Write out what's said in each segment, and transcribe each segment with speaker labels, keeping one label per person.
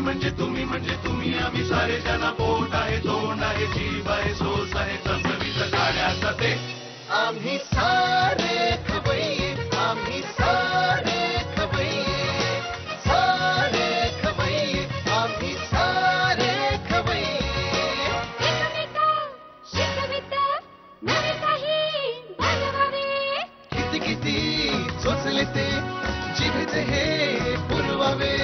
Speaker 1: म्हणजे तुम्ही आम्ही सारे जना पोट आहे तोंड आहे जीभ आहे सोस आहे चमचमीत गाण्याचा ते आम्ही सारे खवय्ये आम्ही सारे खवय्ये सारे खवय्ये आम्ही सारे खवय्ये
Speaker 2: एकमेका शिकवित नवे काही बनवावे
Speaker 1: किती किती सोचले ते जीवित हे पुरवावे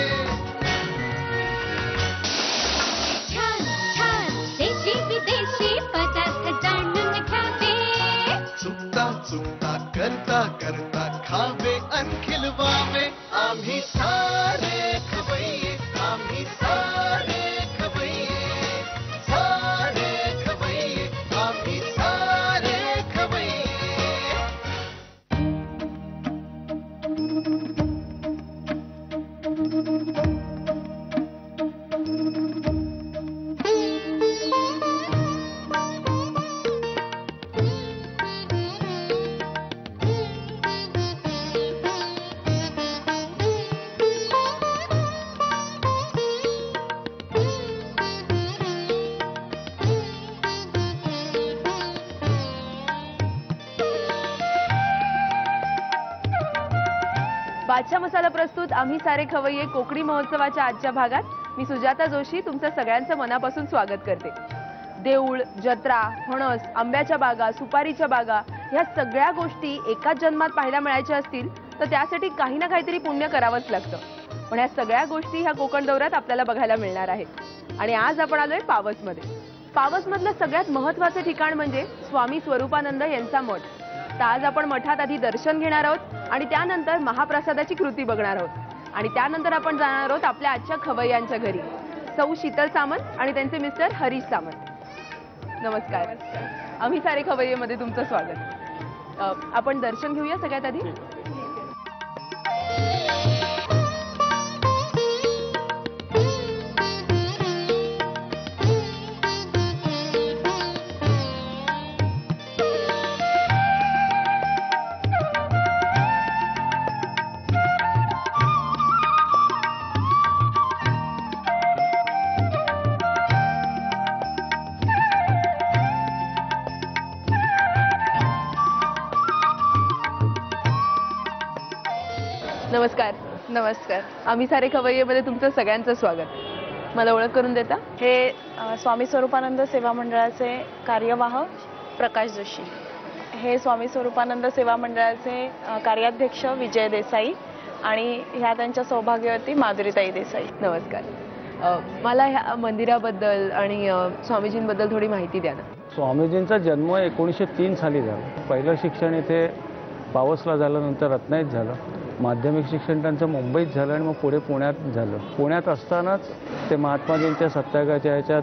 Speaker 2: छान छान देशी विदेशी पदार्थ जाणून घ्यावे
Speaker 1: चुकता चुकता करता करता खावे अन खिलवावे आम्ही सारे खवय्ये आम्ही सारे खवय्ये सारे खवय्ये आम्ही सारे खवय्ये
Speaker 3: बादशाह मसाला प्रस्तुत आम्ही सारे खवय्ये कोकणी महोत्सवाच्या आजच्या भागात मी सुजाता जोशी तुमचं सगळ्यांचं मनापासून स्वागत करते. देऊळ, जत्रा, फणस, आंब्याच्या बागा, सुपारीच्या बागा ह्या सगळ्या गोष्टी एकाच जन्मात पाहायला मिळायच्या असतील तर त्यासाठी काही ना काहीतरी पुण्य करावंच लागतं. पण ह्या सगळ्या गोष्टी ह्या कोकण दौऱ्यात आपल्याला बघायला मिळणार आहेत. आणि आज आपण आलोय पावसमध्ये. पावसमधलं सगळ्यात महत्त्वाचं ठिकाण म्हणजे स्वामी स्वरूपानंद यांचा मठ. तर आज आपण मठात आधी दर्शन घेणार आहोत आणि त्यानंतर महाप्रसादाची कृती बघणार आहोत आणि त्यानंतर आपण जाणार आहोत आपल्या आजच्या खवय्यांच्या घरी, सौ शीतल सामंत आणि त्यांचे मिस्टर हरीश सामंत. नमस्कार. आम्ही सारे खवय्येमध्ये तुमचं स्वागत. आपण दर्शन घेऊया सगळ्यात आधी. नमस्कार.
Speaker 4: नमस्कार.
Speaker 3: आम्ही सारे खवय्येमध्ये तुमचं सगळ्यांचं स्वागत. मला ओळख करून देता?
Speaker 4: हे स्वामी स्वरूपानंद सेवा मंडळाचे कार्यवाह प्रकाश जोशी. हे स्वामी स्वरूपानंद सेवा मंडळाचे कार्याध्यक्ष विजय देसाई आणि ह्या त्यांच्या सौभाग्यवती माधुरीताई देसाई.
Speaker 3: नमस्कार. मला ह्या मंदिराबद्दल आणि स्वामीजींबद्दल थोडी माहिती द्या ना.
Speaker 5: स्वामीजींचा जन्म 1903 साली झाला. पहिलं शिक्षण इथे पावसला झालं, नंतर रत्नाईत झालं. माध्यमिक शिक्षण त्यांचं मुंबईत झालं आणि मग पुढे पुण्यात झालं. पुण्यात असतानाच ते महात्माजींच्या सत्याग्रहाच्या ह्याच्यात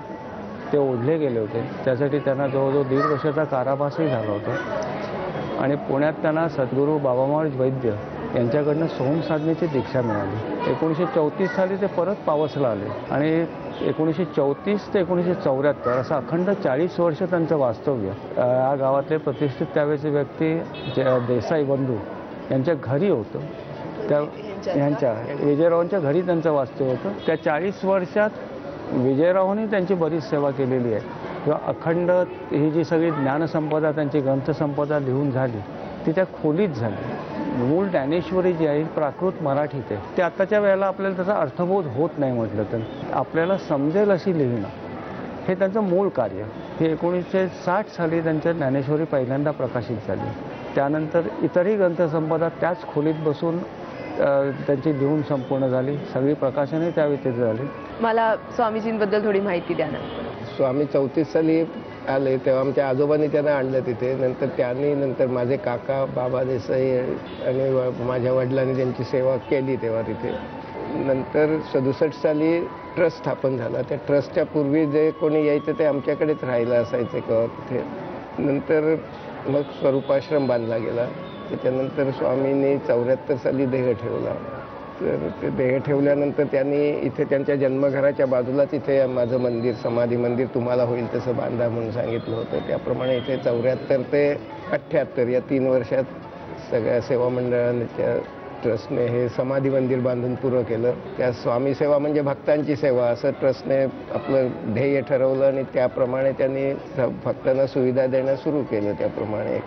Speaker 5: ते ओढले गेले होते. त्यासाठी त्यांना जवळजवळ 1.5 वर्षाचा कारावासही झाला होता आणि पुण्यात त्यांना सद्गुरू बाबामार्ज वैद्य यांच्याकडनं सोम साधनेची दीक्षा मिळाली. 1934 साली ते परत पावसला आले आणि 1934 ते 1974 असं अखंड 40 वर्ष त्यांचं वास्तव्य या गावातले प्रतिष्ठित त्यावेळेचे व्यक्ती देसाई बंधू यांच्या घरी होतं. त्या यांच्या विजयरावांच्या घरी त्यांचं वास्तव्य होतं. त्या 40 वर्षात विजयरावांनी त्यांची बरीच सेवा केलेली आहे. किंवा अखंड ही जी सगळी ज्ञानसंपदा त्यांची ग्रंथसंपदा लिहून झाली ती त्या खोलीत झाली. मूळ ज्ञानेश्वरी जी आहे प्राकृत मराठीत आहे. ते आत्ताच्या वेळेला आपल्याला त्याचा अर्थबोध होत नाही म्हटलं तर. आपल्याला समजेल अशी लिहिणं हे त्यांचं मूळ कार्य. हे 1960 साली त्यांच्या ज्ञानेश्वरी पहिल्यांदा प्रकाशित झाली. त्यानंतर इतरही ग्रंथसंपदा त्याच खोलीत बसून त्यांची लिहून संपूर्ण झाली. सगळी प्रकाशनही त्या व्यतिरिक्त झाली.
Speaker 3: मला स्वामीजींबद्दल थोडी माहिती द्या ना.
Speaker 6: स्वामी 34 साली आले तेव्हा आमच्या आजोबांनी त्यांना आणलं तिथे. नंतर माझे काका बाबा देसाई आणि माझ्या वडिलांनी त्यांची सेवा केली तेव्हा तिथे. नंतर 67 साली ट्रस्ट स्थापन झाला. त्या ट्रस्टच्या पूर्वी जे कोणी यायचं ते आमच्याकडेच राहायला असायचे किंवा तिथे. नंतर मग स्वरूपाश्रम बांधला गेला. त्याच्यानंतर स्वामींनी 74 साली देह ठेवला. तर ते देह ठेवल्यानंतर त्यांनी इथे त्यांच्या जन्मघराच्या बाजूलाच इथे माझं मंदिर समाधी मंदिर तुम्हाला होईल तसं बांधा म्हणून सांगितलं होतं. त्याप्रमाणे इथे 74 ते 78 या 3 वर्षात सगळ्या सेवा मंडळांच्या ट्रस्टने हे समाधी मंदिर बांधून पुरं केलं. त्या स्वामी सेवा म्हणजे भक्तांची सेवा असं ट्रस्टने आपलं ध्येय ठरवलं आणि त्याप्रमाणे त्यांनी भक्तांना सुविधा देणं सुरू केलं. त्याप्रमाणे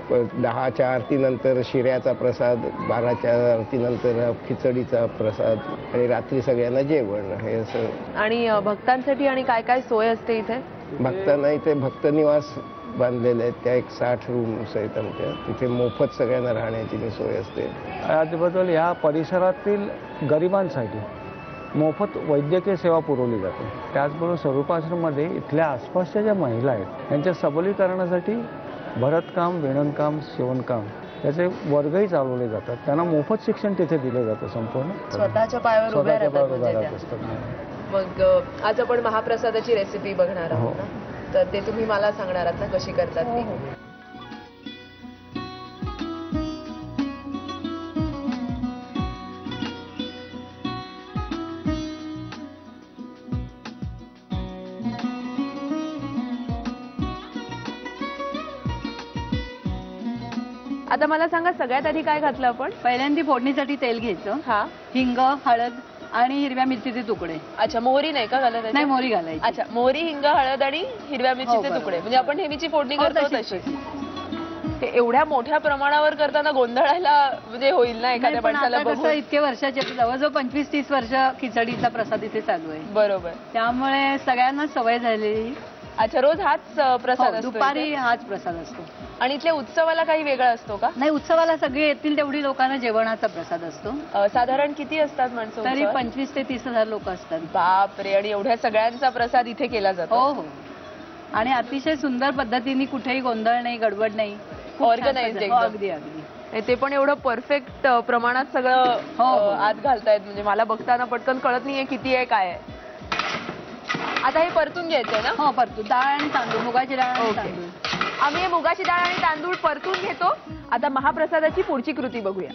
Speaker 6: 10च्या आरतीनंतर शिऱ्याचा प्रसाद, 12च्या आरतीनंतर खिचडीचा प्रसाद आणि रात्री सगळ्यांना जेवण हे असं.
Speaker 3: आणि भक्तांसाठी आणि काय काय सोय असते इथे?
Speaker 6: भक्तांना इथे भक्त निवास बांधलेले आहेत. त्या 60 रूम्स आहेत आमच्या. तिथे मोफत सगळ्यांना राहण्याची सोय असते.
Speaker 5: त्याबद्दल या परिसरातील गरिबांसाठी मोफत वैद्यकीय सेवा पुरवली जाते. त्याचबरोबर स्वरूपाश्रममध्ये इथल्या आसपासच्या ज्या महिला आहेत त्यांच्या सबलीकरणासाठी भरतकाम, विणणकाम, शिवणकाम याचे वर्गही चालवले जातात. त्यांना मोफत शिक्षण तिथे दिलं जातं. संपूर्ण
Speaker 3: स्वतःच्या पायावर उभ्या राहतात.
Speaker 5: असतात.
Speaker 3: मग आज आपण महाप्रसादाची रेसिपी बघणार आहोत ना, तर ते तुम्ही मला सांगणार आहात ना कशी करतात ती? आता मला सांगा सगळ्यात आधी काय घातलं आपण?
Speaker 7: पहिल्यांदा फोडणीसाठी तेल घ्यायचं.
Speaker 3: हा,
Speaker 7: हिंग, हळद आणि हिरव्या मिरचीचे तुकडे.
Speaker 3: अच्छा, मोहरी नाही का घालत?
Speaker 7: नाही, मोहरी घालायची.
Speaker 3: अच्छा, मोहरी, हिंग, हळद आणि हिरव्या मिरचीचे
Speaker 7: बरोबर.
Speaker 3: तुकडे. म्हणजे आपण नेहमीची फोडणी
Speaker 7: हो,
Speaker 3: करतो
Speaker 7: तशीच.
Speaker 3: तशी. ते एवढ्या मोठ्या प्रमाणावर करताना गोंधळायला म्हणजे होईल ना एखाद्या
Speaker 7: नाही, पण
Speaker 3: माणसाला
Speaker 7: आता कसं
Speaker 3: बघून?
Speaker 7: इतके वर्षाचे जवळजवळ 25-30 वर्ष खिचडीचा प्रसाद इथे चालू आहे.
Speaker 3: बरोबर.
Speaker 7: त्यामुळे सगळ्यांना सवय झालेली.
Speaker 3: अच्छा, रोज हाच प्रसाद
Speaker 7: हो,
Speaker 3: असतो
Speaker 7: दुपारी
Speaker 3: इथे?
Speaker 7: हाच प्रसाद असतो.
Speaker 3: आणि इथल्या उत्सवाला काही वेगळा असतो का?
Speaker 7: नाही, उत्सवाला सगळे येतील तेवढी लोकांना जेवणाचा प्रसाद असतो.
Speaker 3: साधारण किती असतात माणसं
Speaker 7: तरी
Speaker 3: उत्सवात?
Speaker 7: 25 ते 30,000 लोक असतात.
Speaker 3: बापरे. आणि एवढ्या सगळ्यांचा प्रसाद इथे केला जातो?
Speaker 7: हो हो. आणि अतिशय सुंदर पद्धतीने, कुठेही गोंधळ नाही, गडबड नाही. खूप छान
Speaker 3: Organized
Speaker 7: पद्धत.
Speaker 3: एकदम.
Speaker 7: हो, अगदी अगदी.
Speaker 3: ते पण एवढं परफेक्ट प्रमाणात सगळं
Speaker 7: हो, हो.
Speaker 3: आत घालतायत. म्हणजे मला बघताना पटकन कळत नाहीये किती आहे काय आहे. आता हे परतून घ्यायचंय ना?
Speaker 7: हो, परतू डाळ आणि तांदूळ, मुगाची डाळ आणि
Speaker 3: ओके.
Speaker 7: तांदूळ.
Speaker 3: आम्ही हे मुगाची डाळ आणि तांदूळ परतून घेतो. आता महाप्रसादाची पुढची कृती बघूया.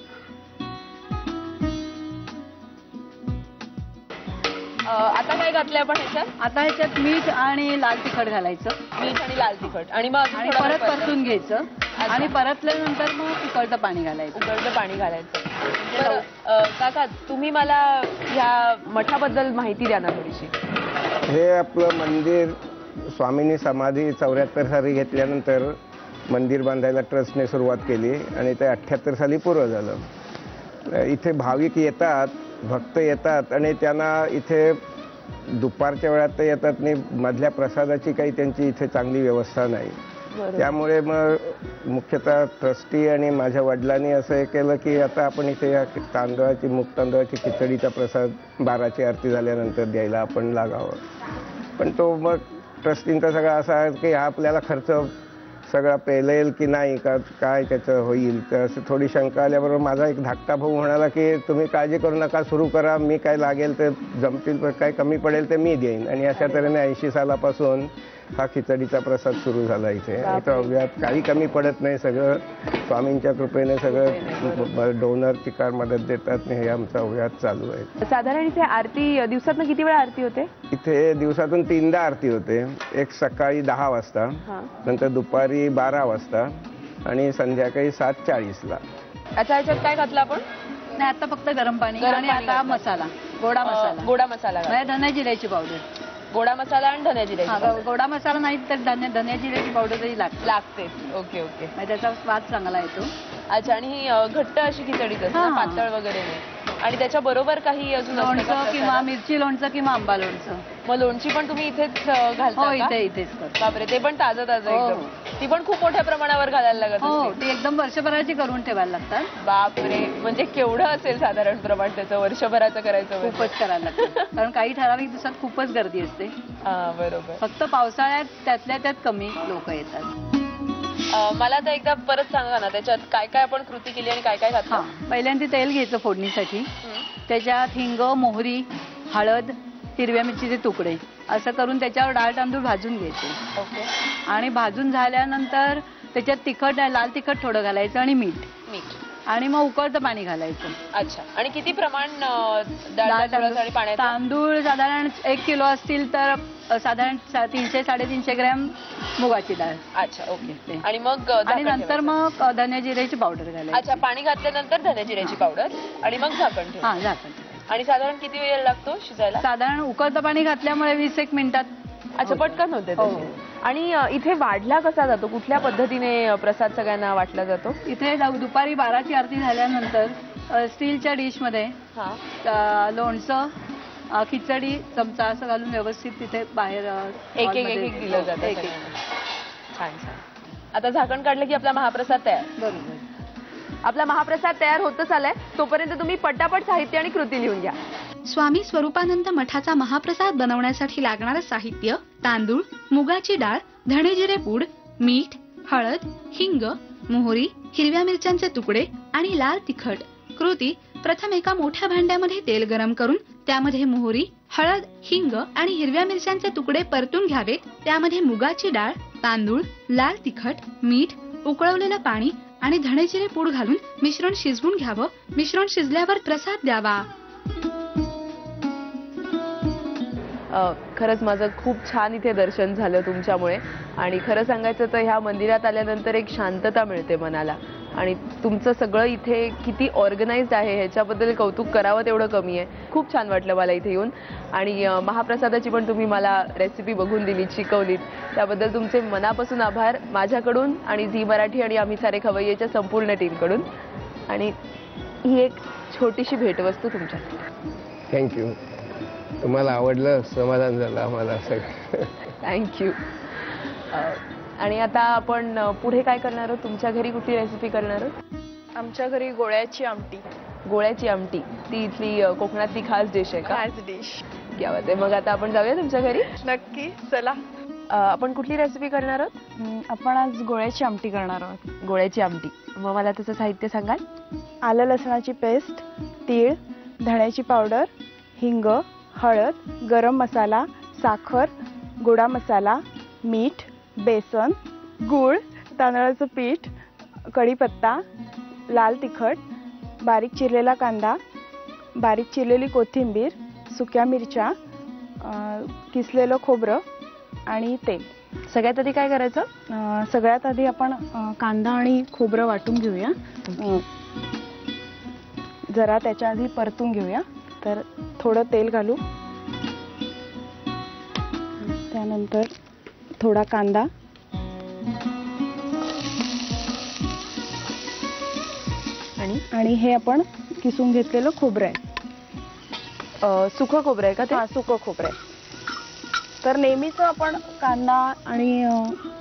Speaker 3: आता काय घातलंय आपण ह्याच्यात?
Speaker 7: आता ह्याच्यात मीठ आणि लाल तिखट घालायचं.
Speaker 3: मीठ आणि लाल तिखट आणि मग अजून
Speaker 7: आणि
Speaker 3: थोडं
Speaker 7: परत
Speaker 3: परतून
Speaker 7: परतून घ्यायचं. आणि परतल्यानंतर मग उकळतं पाणी घालायचं.
Speaker 3: उकळतं पाणी घालायचं. बरं, काका तुम्ही मला ह्या मठाबद्दल माहिती द्या ना थोडीशी.
Speaker 6: हे आपलं मंदिर स्वामींनी समाधी 74 साली घेतल्यानंतर मंदिर बांधायला ट्रस्टने सुरुवात केली आणि ते 78 साली पुरं झालं. इथे भाविक येतात, भक्त येतात आणि त्यांना इथे दुपारच्या वेळात तर येतात नाही. मधल्या प्रसादाची काही त्यांची इथे चांगली व्यवस्था नाही. त्यामुळे मग मुख्यतः ट्रस्टी आणि माझ्या वडिलांनी असं हे केलं की आता आपण इथे या तांदळाची, मूग तांदळाची खिचडीचा प्रसाद 12ची आरती झाल्यानंतर द्यायला आपण लागावं. पण तो मग ट्रस्टींचा सगळा असा आहे की हा आपल्याला खर्च सगळा पेलेल की नाही का, काय त्याचं होईल. तर असं थोडी शंका आल्याबरोबर माझा एक धाकटा भाऊ म्हणाला की तुम्ही काळजी करू नका, सुरू करा, मी काय लागेल ते जमतील, काय कमी पडेल ते मी देईन. आणि अशा तऱ्हेने 80 सालापासून हा खिचडीचा प्रसाद सुरू झाला इथे. इथं अवघ्यात काही कमी पडत नाही. सगळं स्वामींच्या कृपेने सगळं डोनर चिकार मदत देतात. हे आमचं अवघ्यात चालू आहे.
Speaker 3: साधारण इथे आरती दिवसातनं किती वेळा आरती होते?
Speaker 6: इथे दिवसातून 3दा आरती होते. एक सकाळी 10 वाजता, नंतर दुपारी 12 वाजता आणि संध्याकाळी 7:40ला.
Speaker 3: अच्छा, ह्याच्यात काय घातलं आपण?
Speaker 7: नाही, आता फक्त गरम पाणी आणि आता मसाला, गोडा मसाला.
Speaker 3: गोडा मसाला घातला.
Speaker 7: म्हणजे धन्या जिऱ्याची पावडर.
Speaker 3: गोडा मसाला आणि धन्या जिऱ्याची पावडर.
Speaker 7: गोडा मसाला नाही तर धन्या जिऱ्याची पावडर तरी
Speaker 3: लागते. Okay okay.
Speaker 7: म्हणजे त्याचा स्वाद चांगला येतो.
Speaker 3: अच्छा, आणि ही घट्ट अशी खिचडीच असते ना, पातळ वगैरे नाही. आणि त्याच्या बरोबर काही अजून
Speaker 7: लोणचं किंवा मिरची लोणचं किंवा आंबा लोणचं.
Speaker 3: मग लोणची पण तुम्ही इथेच घालता?
Speaker 7: हो, इथेच करतो.
Speaker 3: बापरे, ते पण ताजं ताजं एकदम. ती पण खूप मोठ्या प्रमाणावर घालायला लागत
Speaker 7: हो,
Speaker 3: असते.
Speaker 7: ती एकदम वर्षभराची करून ठेवायला लागतात.
Speaker 3: बापरे, म्हणजे केवढं असेल साधारण प्रमाण त्याचं वर्षभराचं करायचं?
Speaker 7: खूपच करायला लागतं. कारण काही ठराविक दिवसात खूपच गर्दी असते.
Speaker 3: बरोबर.
Speaker 7: फक्त पावसाळ्यात त्यातल्या त्यात कमी लोक येतात.
Speaker 3: मला तर एकदा परत सांगा ना, त्याच्यात काय काय आपण कृती केली आणि काय काय घातलं?
Speaker 7: पहिल्यांदा तेल घ्यायचं फोडणीसाठी. त्याच्यात हिंग, मोहरी, हळद, हिरव्या मिरचीचे तुकडे असं करून त्याच्यावर डाळ तांदूळ भाजून घ्यायचे.
Speaker 3: ओके.
Speaker 7: आणि भाजून झाल्यानंतर त्याच्यात तिखट, लाल तिखट थोडं घालायचं आणि मीठ. आणि मग उकळतं पाणी घालायचं.
Speaker 3: अच्छा. आणि किती प्रमाण डाळ तांदूळ आणि पाण्याचं?
Speaker 7: तांदूळ साधारण 1 किलो असतील तर साधारण 300-350 ग्रॅम मुगाची डाळ.
Speaker 3: अच्छा, ओके. आणि मग
Speaker 7: आणि नंतर मग धने जिऱ्याची पावडर घालायची.
Speaker 3: अच्छा, पाणी घातल्यानंतर धने जिऱ्याची पावडर आणि मग झाकण ठेव.
Speaker 7: हा, झाकण.
Speaker 3: आणि साधारण किती वेळ लागतो शिजायला?
Speaker 7: साधारण उकळतं पाणी घातल्यामुळे 20-1 मिनिटात.
Speaker 3: अच्छा, पटकन होते.
Speaker 7: हो.
Speaker 3: आणि इथे वाढला कसा जातो? कुठल्या पद्धतीने प्रसाद सगळ्यांना वाटला जातो?
Speaker 7: इथे दुपारी 12ची आरती झाल्यानंतर स्टीलच्या डिशमध्ये लोणचं, खिचडी, चमचा असं घालून व्यवस्थित तिथे बाहेर
Speaker 3: एक एक दिलं जातं. छान छान. आता झाकण काढलं की आपला महाप्रसाद तयार.
Speaker 7: बरोबर.
Speaker 3: आपला महाप्रसाद तयार होतच आलाय. तोपर्यंत तुम्ही पटापट साहित्य आणि कृती लिहून घ्या.
Speaker 2: स्वामी स्वरूपानंद मठाचा महाप्रसाद बनवण्यासाठी लागणारं साहित्य: तांदूळ, मुगाची डाळ, धणेजिरे पूड, मीठ, हळद, हिंग, मोहरी, हिरव्या मिरच्यांचे तुकडे आणि लाल तिखट. कृती: प्रथम एका मोठ्या भांड्यामध्ये तेल गरम करून त्यामध्ये मोहरी, हळद, हिंग आणि हिरव्या मिरच्यांचे तुकडे परतून घ्यावेत. त्यामध्ये मुगाची डाळ, तांदूळ, लाल तिखट, मीठ, उकळवलेलं पाणी आणि धणेजिरे पूड घालून मिश्रण शिजवून घ्यावं. मिश्रण शिजल्यावर प्रसाद द्यावा.
Speaker 3: खरंच माझं खूप छान इथे दर्शन झालं तुमच्यामुळे. आणि खरं सांगायचं तर ह्या मंदिरात आल्यानंतर एक शांतता मिळते मनाला. आणि तुमचं सगळं इथे किती ऑर्गनाइज्ड आहे ह्याच्याबद्दल कौतुक करावं तेवढं कमी आहे. खूप छान वाटलं मला इथे येऊन. आणि महाप्रसादाची पण तुम्ही मला रेसिपी बघून दिलीत, शिकवलीत, त्याबद्दल तुमचे मनापासून आभार माझ्याकडून आणि झी मराठी आणि आम्ही सारे खवय्येच्या संपूर्ण टीमकडून. आणि ही एक छोटीशी भेटवस्तू तुमच्यासाठी.
Speaker 6: थँक्यू. तुम्हाला आवडलं, समाधान झालं आम्हाला सगळं.
Speaker 3: थँक्यू. आणि आता आपण पुढे काय करणार आहोत? तुमच्या घरी कुठली रेसिपी करणार आहोत?
Speaker 4: आमच्या घरी गोळ्याची आमटी.
Speaker 3: गोळ्याची आमटी ती इथली कोकणातली खास डिश आहे का?
Speaker 4: खास डिश.
Speaker 3: क्या बात आहे. मग आता आपण जाऊया तुमच्या घरी.
Speaker 4: नक्की, चला.
Speaker 3: आपण कुठली रेसिपी करणार आहोत?
Speaker 4: आपण आज गोळ्याची आमटी करणार आहोत.
Speaker 3: गोळ्याची आमटी. मग मला त्याचं साहित्य सांगाल?
Speaker 4: आलं लसणाची पेस्ट, तीळ, धण्याची पावडर, हिंग, हळद, गरम मसाला, साखर, गोडा मसाला, मीठ, बेसन, गूळ, तांदळाचं पीठ, कढीपत्ता, लाल तिखट, बारीक चिरलेला कांदा, बारीक चिरलेली कोथिंबीर, सुक्या मिरच्या, किसलेलं खोबरं आणि तेल.
Speaker 3: सगळ्यात आधी काय करायचं?
Speaker 4: सगळ्यात आधी आपण कांदा आणि खोबरं वाटून घेऊया. जरा त्याच्या आधी परतून घेऊया. तर थोडं तेल घालू, त्यानंतर थोडा कांदा, आणि हे आपण किसून घेतलेलं खोबरं आहे.
Speaker 3: सुकं खोबरं आहे का ते?
Speaker 4: सुकं खोबरं आहे. तर नेहमीच आपण कांदा आणि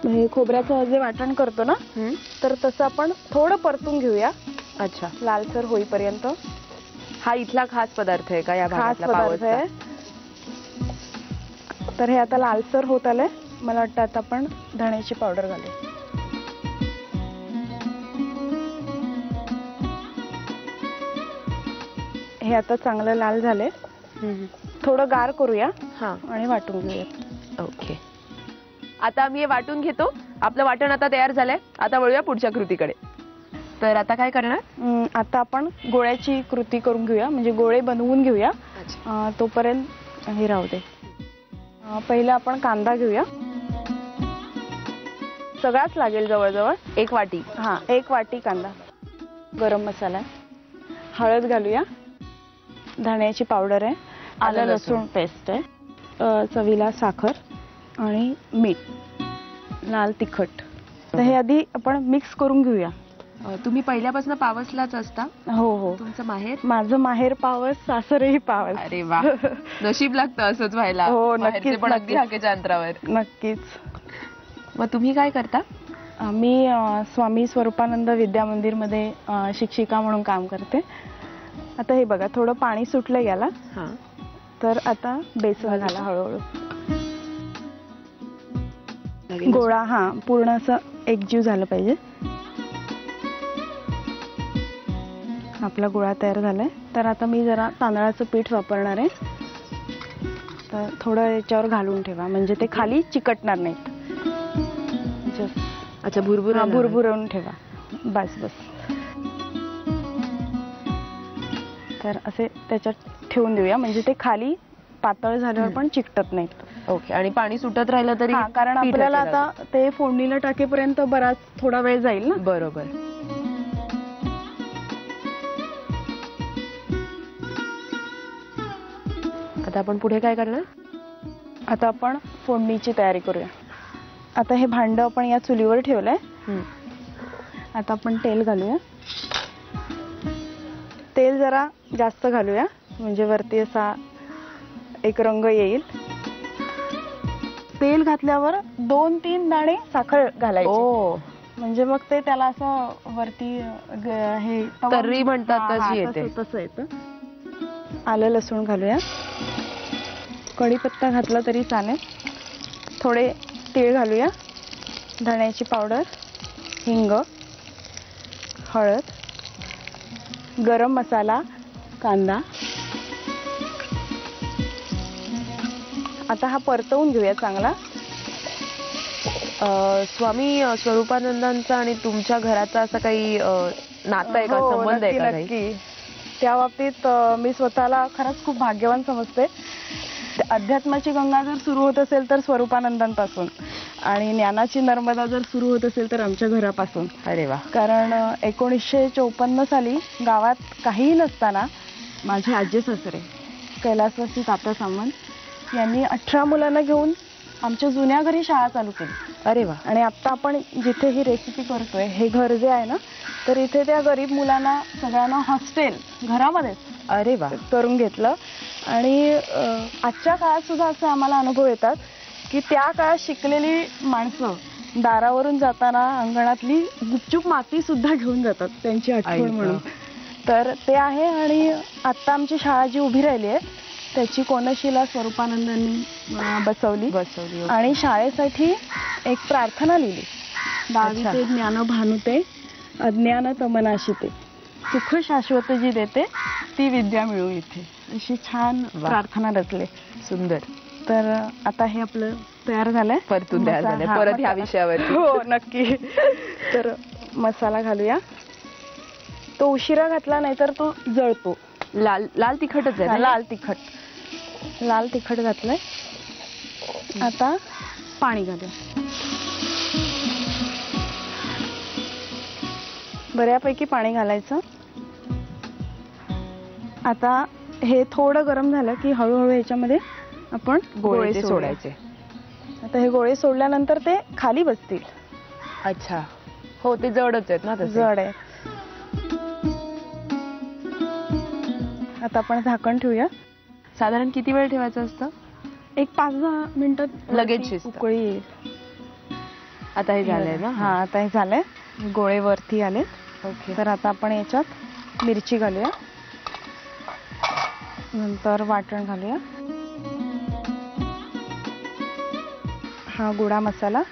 Speaker 4: हे खोबऱ्याचं जे वाटण करतो ना, तर तसं आपण थोडं परतून घेऊया.
Speaker 3: अच्छा,
Speaker 4: लालसर होईपर्यंत.
Speaker 3: हा इथला खास पदार्थ आहे का या
Speaker 4: खास पदार्थ आहे? तर हे आता लालसर होत आलंय. मला वाटतं आता आपण धण्याची पावडर घालू. हे आता चांगलं लाल झालंय. थोडं गार करूया आणि वाटून घेऊया.
Speaker 3: ओके. आता आम्ही हे वाटून घेतो. आपलं वाटण आता तयार झालंय. आता वळूया पुढच्या कृतीकडे. तर आता काय करणार?
Speaker 4: आता आपण गोळ्याची कृती करून घेऊया, म्हणजे गोळे बनवून घेऊया. तोपर्यंत हे राहू दे. पहिला आपण कांदा घेऊया. सगळाच लागेल जवळजवळ
Speaker 3: 1 वाटी.
Speaker 4: 1 वाटी कांदा. गरम मसाला, हळद घालूया, धण्याची पावडर आहे, आलं लसूण पेस्ट आहे, चवीला साखर आणि मीठ, लाल तिखट. तर हे आधी आपण मिक्स करून घेऊया.
Speaker 3: तुम्ही पहिल्यापासून पावसलाच असता?
Speaker 4: हो.
Speaker 3: तुमचं माहेर?
Speaker 4: माझं माहेर पावस, सासरही पावस.
Speaker 3: अरे वा. नशीब लागतं असंच व्हायला.
Speaker 4: हो, नक्कीच.
Speaker 3: पण अगदी हाकेच्या अंतरावर.
Speaker 4: नक्कीच.
Speaker 3: मग तुम्ही काय करता?
Speaker 4: मी स्वामी स्वरूपानंद विद्या मंदिरमध्ये शिक्षिका म्हणून काम करते. आता हे बघा, थोडं पाणी सुटलं याला. तर आता बेसन घाला हळूहळू. गोळा पूर्ण असं एकजीव झालं पाहिजे. आपला गोळा तयार झालाय. तर आता मी जरा तांदळाचं पीठ वापरणार आहे. तर थोडं याच्यावर घालून ठेवा, म्हणजे ते खाली चिकटणार नाहीत.
Speaker 3: अच्छा, भुरभुरवून
Speaker 4: ठेवा. बस. तर असे त्याच्यात ठेवून देऊया, म्हणजे ते खाली पातळ झाल्यावर पण चिकटत नाहीत.
Speaker 3: ओके. आणि पाणी सुटत राहिलं तरी
Speaker 4: कारण
Speaker 3: पीठ
Speaker 4: आपल्याला
Speaker 3: असेल
Speaker 4: आता ते फोडणीला टाकेपर्यंत बराच थोडा वेळ जाईल ना.
Speaker 3: बरोबर. आता आपण पुढे काय करणार?
Speaker 4: आता आपण फोडणीची तयारी करूया. आता हे भांड आपण या चुलीवर ठेवलंय. आता आपण तेल घालूया. तेल जरा जास्त घालूया, म्हणजे वरती असा एक रंग येईल. तेल घातल्यावर 2-3 दाणे साखर घालायची, म्हणजे मग ते त्याला असं वरती हे
Speaker 3: तर्री म्हणतात तशी येते.
Speaker 4: तसं येतं. आलं लसूण घालूया. कढीपत्ता घातला तरी चालेल. थोडे तीळ घालूया. धण्याची पावडर, हिंग, हळद, गरम मसाला, कांदा. आता हा परतवून घेऊया चांगला.
Speaker 3: स्वामी स्वरूपानंदांचा आणि तुमच्या घराचा असं काही नातं आहे का, संबंध आहे का?
Speaker 4: नक्की. त्या बाबतीत मी स्वतःला खरंच खूप भाग्यवान समजते. अध्यात्माची गंगा जर सुरू होत असेल तर स्वरूपानंदांपासून, आणि ज्ञानाची नर्मदा जर सुरू होत असेल तर आमच्या घरापासून.
Speaker 3: अरे वा.
Speaker 4: कारण 1954 साली गावात काहीही नसताना माझे आजी सासरे कैलासवासी तात्या सामंत यांनी 18 मुलांना घेऊन आमच्या जुन्या घरी शाळा चालू केली.
Speaker 3: अरे वा.
Speaker 4: आणि आता आपण जिथे ही रेसिपी करतोय, हे घर जे आहे ना, तर इथे त्या गरीब मुलांना सगळ्यांना हॉस्टेल घरामध्येच
Speaker 3: अरे वा
Speaker 4: करून घेतलं. आणि आजच्या काळात सुद्धा असे आम्हाला अनुभव येतात की त्या काळात शिकलेली माणसं दारावरून जाताना अंगणातली गुपचूप माती सुद्धा घेऊन जातात त्यांची आठवण म्हणून. तर ते आहे. आणि आता आमची शाळा जी उभी राहिली आहे त्याची कोनशिला स्वरूपानंदांनी बसवली. आणि शाळेसाठी एक प्रार्थना लिहिली. दाविते ज्ञान भानुते अज्ञान तमनाशिते सुख शाश्वत जी देते ती विद्या मिळू इथे, अशी छान प्रार्थना रचले.
Speaker 3: सुंदर.
Speaker 4: तर आता हे आपलं तयार झालंय.
Speaker 3: परतून तयार झालंय परत ह्या विषयावर.
Speaker 4: हो नक्की. तर मसाला घालूया. तो उशिरा घातला नाही तर तो जळतो.
Speaker 3: लाल तिखटच आहे.
Speaker 4: लाल तिखट घातलंय. आता पाणी घालूया. बऱ्यापैकी पाणी घालायचं. आता हे थोडं गरम झालं की हळूहळू ह्याच्यामध्ये आपण गोळे
Speaker 3: सोडायचे.
Speaker 4: आता हे गोळे सोडल्यानंतर ते खाली बसतील.
Speaker 3: अच्छा. हो, ते जडच आहेत ना.
Speaker 4: जड आहे. आता आपण झाकण ठेवूया.
Speaker 3: साधारण किती वेळ ठेवायचं असतं?
Speaker 4: एक 5-10 मिनिटात
Speaker 3: लगेच
Speaker 4: उकळी येईल.
Speaker 3: आता हे झालंय ना.
Speaker 4: हा, आता हे झालंय. गोळे वरती आले.
Speaker 3: ओके.
Speaker 4: तर आता आपण याच्यात मिरची घालूया. नंतर वाटण घालूया. हा गोडा मसाला,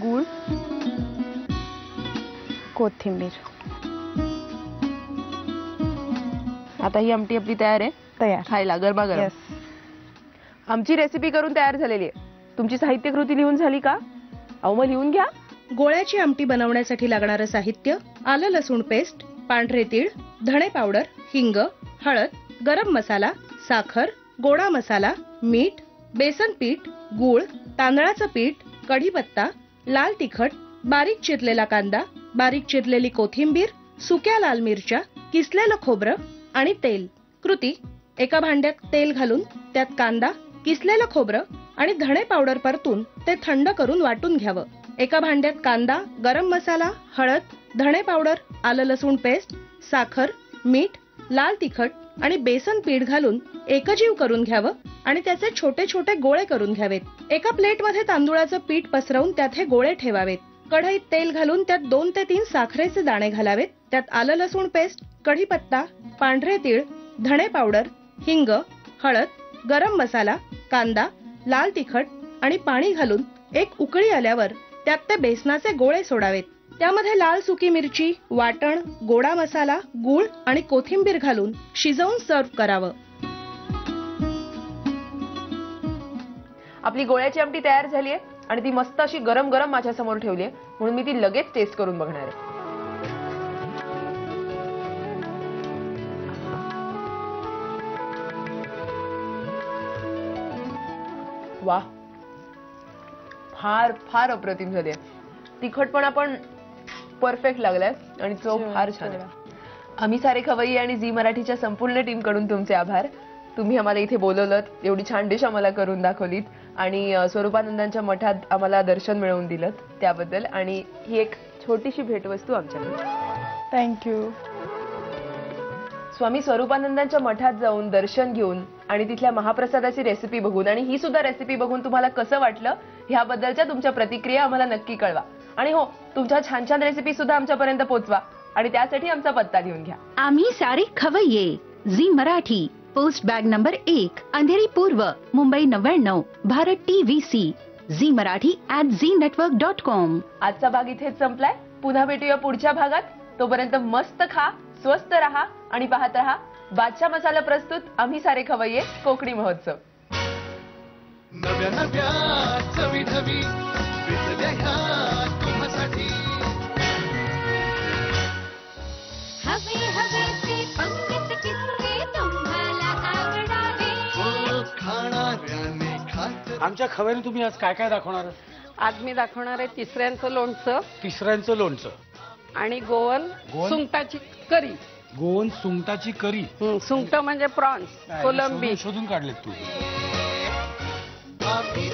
Speaker 4: गूळ, कोथिंबीर.
Speaker 3: आता ही आमटी आपली तयार आहे.
Speaker 4: तयार.
Speaker 3: खायला गरमागरम. आमची रेसिपी करून तयार झालेली आहे. तुमची साहित्य कृती लिहून झाली का? अहो मग लिहून घ्या.
Speaker 2: गोळ्याची आमटी बनवण्यासाठी लागणारं साहित्य: आलं लसूण पेस्ट, पांढरे तीळ, धणे पावडर, हिंग, हळद, गरम मसाला, साखर, गोडा मसाला, मीठ, बेसन पीठ, गूळ, तांदळाचं पीठ, कढीपत्ता, लाल तिखट, बारीक चिरलेला कांदा, बारीक चिरलेली कोथिंबीर, सुक्या लाल मिरच्या, किसलेलं खोबरं आणि तेल. कृती: एका भांड्यात तेल घालून त्यात कांदा, किसलेलं खोबरं आणि धणे पावडर परतून ते थंड करून वाटून घ्यावं. एका भांड्यात कांदा, गरम मसाला, हळद, धणे पावडर, आलं लसूण पेस्ट, साखर, मीठ, लाल तिखट आणि बेसन पीठ घालून एकजीव करून घ्यावं आणि त्याचे छोटे छोटे गोळे करून घ्यावेत. एका प्लेटमध्ये तांदूळाचं पीठ पसरवून त्यात हे गोळे ठेवावेत. कढईत तेल घालून त्यात 2 ते 3 साखरेचे दाणे घालावेत. त्यात आलं लसूण पेस्ट, कढीपत्ता, पांढरे तीळ, धणे पावडर, हिंग, हळद, गरम मसाला, कांदा, लाल तिखट आणि पाणी घालून एक उकळी आल्यावर त्यात ते बेसनाचे गोळे सोडावेत. त्यामध्ये लाल सुकी मिरची, वाटण, गोडा मसाला, गूळ आणि कोथिंबीर घालून शिजवून सर्व्ह करावं.
Speaker 3: आपली गोळ्याची आमटी तयार झाली आहे आणि ती मस्त अशी गरम गरम माझ्या समोर ठेवली आहे, म्हणून मी ती लगेच टेस्ट करून बघणार आहे. वा, फार फार अप्रतिम झाली आहे. तिखटपणा पण परफेक्ट लागलाय आणि चव फार छान आहे. आम्ही सारे खवय्ये आणि झी मराठीच्या संपूर्ण टीम कडून तुमचे आभार. तुम्ही आम्हाला इथे बोलवलं, एवढी छान डिश आम्हाला करून दाखवलीत आणि स्वरूपानंदांच्या मठात आम्हाला दर्शन मिळवून दिलं त्याबद्दल. आणि ही एक छोटीशी भेटवस्तू आमच्याकडे.
Speaker 4: थँक्यू.
Speaker 3: स्वामी स्वरूपानंदांच्या मठात जाऊन दर्शन घेऊन आणि तिथल्या महाप्रसादाची रेसिपी बघून आणि ही सुद्धा रेसिपी बघून तुम्हाला कसं वाटलं ह्याबद्दलच्या तुमच्या प्रतिक्रिया आम्हाला नक्की कळवा. आणि हो, तुमच्या छान छान रेसिपी सुद्धा आमच्यापर्यंत पोहोचवा आणि त्यासाठी आमचा पत्ता लिहून घ्या.
Speaker 8: आम्ही सारे खवय्ये, Zee Marathi, post bag number 1, Andheri पूर्व, मुंबई 99, भारत TVC, झी मराठी @znetwork.com.
Speaker 3: आजचा भाग इथेच संपलाय. पुन्हा भेटूया पुढच्या भागात. तोपर्यंत मस्त खा, स्वस्त रहा आणि पाहत रहा बादशाह मसाला प्रस्तुत आम्ही सारे खवय्ये कोकणी महोत्सव.
Speaker 1: नव्या नव्या चवी ढवी विसरल्या ह्या तुम्हासाठी.
Speaker 9: हवे हवेचे पंगत किस्से तुम्हाला आवडावे.
Speaker 1: खाणाऱ्याने खात
Speaker 5: आमच्या खवय्याने तुम्ही आज काय काय दाखवणार?
Speaker 10: आज मी दाखवणार आहे तिसऱ्यांचं लोणचं
Speaker 5: तिसऱ्यांचं लोणचं
Speaker 10: आणि गोवन सुंगटाची करी.
Speaker 5: गोवन सुंगटाची करी.
Speaker 10: सुंगट म्हणजे प्रॉन्स, कोलंबी.
Speaker 5: शोधून काढलेत तू.
Speaker 1: आम्ही